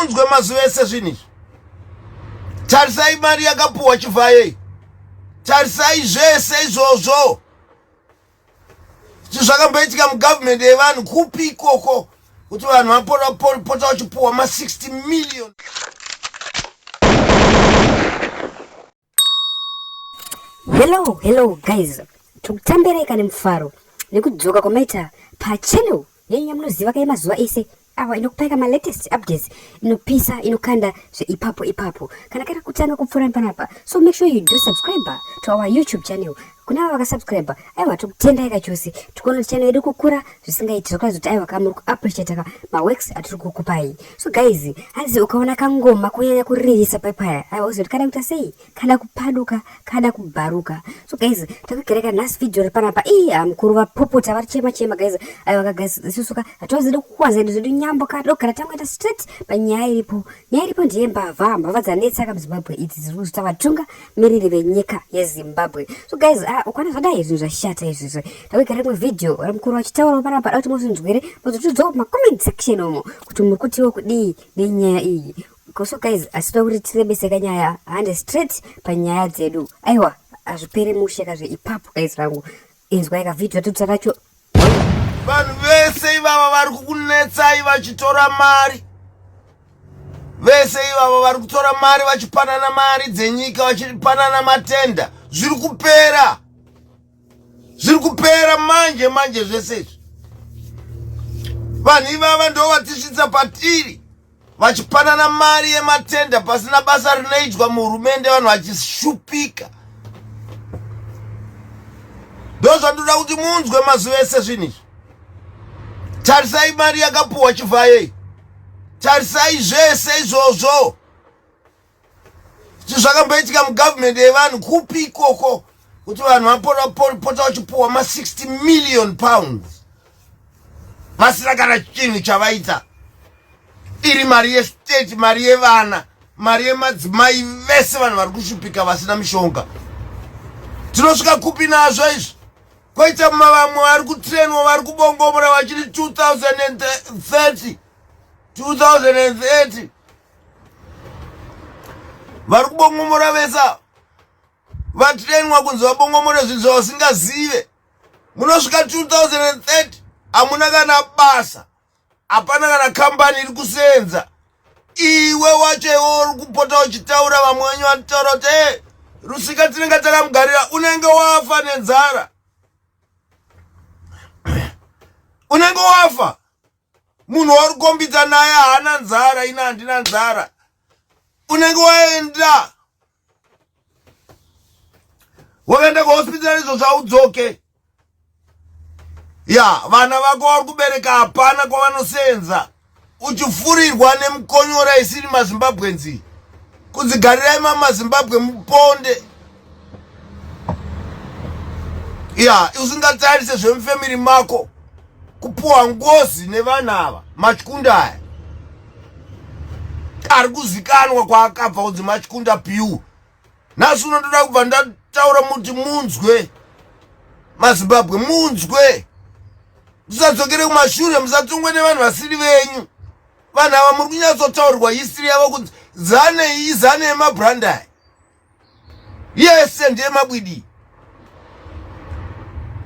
Munzwe mazuva ese zvinizvi. Tarisai mari yakapuwa Chivhaye. Tarisai zvese izvozvo. Zvakamboitika mugovernment yevanhu kupi ikoko kuti vanhu vapota vachipuwa ma60 million. Hello guys. Tukutambereka nemufaro nekudzoka kwamaita pachannel yenyu yamunoziva kai mazuva ese awa inokupeka ma latest updates, inopisa inokanda ipapo kana kana kutanga kupfuura panapa. So make sure you do subscribe to our YouTube channel. Kuna vaka subscribe aiwa tukutendai kachose tukoona channel yedu kukura zvisingaiti zvakazoti aiwa kamuri appreciate ma works atiri kukupai. So guys, hanzi ukaona kangoma kunyanya kuririsa paipaya aiwa uzoti kana kuita sei, kana kupaduka kana kubaruka. So guys, takugereka nhasi video iri panapa mukuru vapopota vari chema guys. Aiwa guys, isusuka atozidi kukwanza ndo zvedu nyambo kadokara tamwaita straight panyaya iripo ndiye mbavha dzanetsa muZimbabwe idzi dziri kuzota vatunga miriri venyika yeZimbabwe. So guys, ukwana zvadai zvinhu zvashata izvizvi. Takugara rimwe video vari mukuru vachitaura panapa kuti muzinzwire muzotidzawo ma comment section umo kuti muri kutiwo kudii nenyaya iyi. So guys, asitoda kuti tirebeseka nyaya hande straight panyaya dzedu. Aiwa azvipere musheka ipapo guys rangu. Inzwai ka video tutatacho. Vanhu vese ivava vari kukunetsai vachitora mari. Vese ivava vari kutora mari vachipanana mari dzenyika vachipanana matenda. Zviri kupera manje zvese izvi. Vanhu ivava ndo vatisvitsa patiri vachipanana mari yematenda pasina basa rinoitwa muhurumende, vanhu vachishupika. Ndo zvandoda kuti munzwe mazuva ese zvinizvi. Tarisai mari yakapuwa Chivhaye. Tarisai zvese izvozvo. Zvakamboitika mugovernment yevanhu kupi ikoko kuti vanhu vapota vachipuwa ma60 million pounds vasina kana chinhu chavaita. Iri mari yestate, mari yevana, mari yemadzimai, vese vanhu vari kushupika vasina mishonga. Tinosvika kupi nazvo izvi? Koita vamwe vari kutrenwa vari kubongomora vachiri 2030 vari kubongomora vesa vatrenwa kunzi vabongomore zvinhu zvavasingazive. Munosvika 2030 hamuna kana basa, hapana kana kambani iri kusenza. Iwe wacho iwe uri kupota uchitaura, vamwe venyu vataura kuti Rusika tinenge takamugarira unenge wafa nenzara. Unenge wafa. Munhu wari kukombidza naye haana nzara, ina handina nzara. Unenge waenda. Wakaenda kuhospitali izvo zvaudzoke. Vana vako vari kubereka hapana kwavanosenza. Uchifurirwa nemukonyora isiri maZimbabwenzi. Kudzigarirai maZimbabwe muponde. Usingatarise zvemufamily mako. Kupuwa ngozi nevanhu ava Machikunda aya. Ari kuzikanwa kwaakabva kunzi Machikunda PU. Nhasi unotoda kubva ndataura muti munzwe maZimbabwe, munzwe. Musadzokere kumashure, musatungwe nevanhu vasiri venyu. Vanhu ava muri kunyatsotaurirwa history yavo kuti zane yemabrandai. Yese ndiye mabwidi.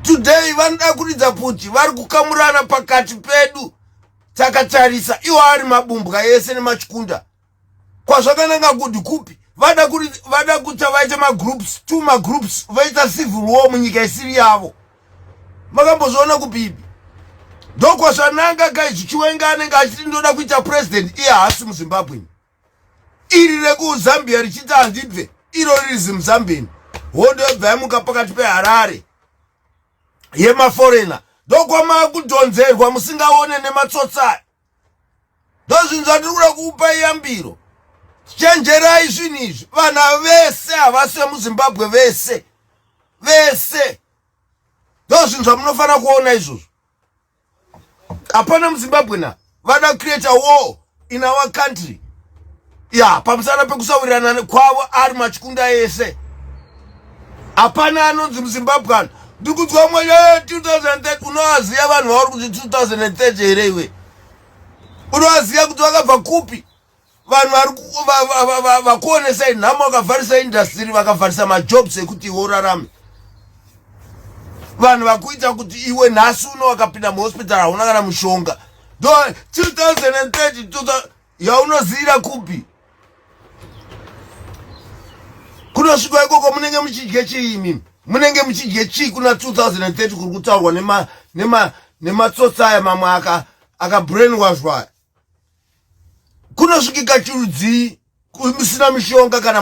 Today vanoda kuridza kuti vari kukamurana pakati pedu. Takatarisa iwo ari mabumbwa yese neMachikunda. Kwazvakananga kuti kupi? Vada kuti vaite magroups, 2 magroups, vaita civil war munyika isiri yavo. Makambozviona kupipi? Ndokwazvananga guys, Chiwenga anenge achiti ndoda kuita president, iye haasi muZimbabwe. Iri rekuZambia richiti handibve, iro riri ziMzambian. Hondo yobva yamuka pakati peHarare yemaforena. Ndokwamaakudhonzerwa musingaone nematsotsa. Ndozvinhu zvandiri kuda kukupai yambiro. Chenjerai zvinhu izvi. Vana vese havasi vemuZimbabwe vese. Ndozvinhu zvamunofanira kuona izvozvo. Hapana muZimbabwe na vada create a war in our country. Pamusana pekusawirirana kwavo ari Machikunda ese. Hapana anonzi muZimbabwe. Ndikudzwa mwenye 2030 unovaziva vanhu vauri kuti 2030 here iwe. Unovaziva kuti vakabva kupi? vanhu vakuonesa inhamo vakavharisa industry vakavharisa majobs ekuti iwe urarame. Vanhu vakuita kuti iwe nhasi uno wakapinda muhospital hauna kana mushonga. Do 2030 yaunozira kupi? Kunosvika ikoko munenge muchidye chii imimi? Munenge muchidye chii kuna 2030 kuri kutaurwa nematsotsi aya mamwe akabrainwashwa? Kunosvikika chirudzii musina mishonga kana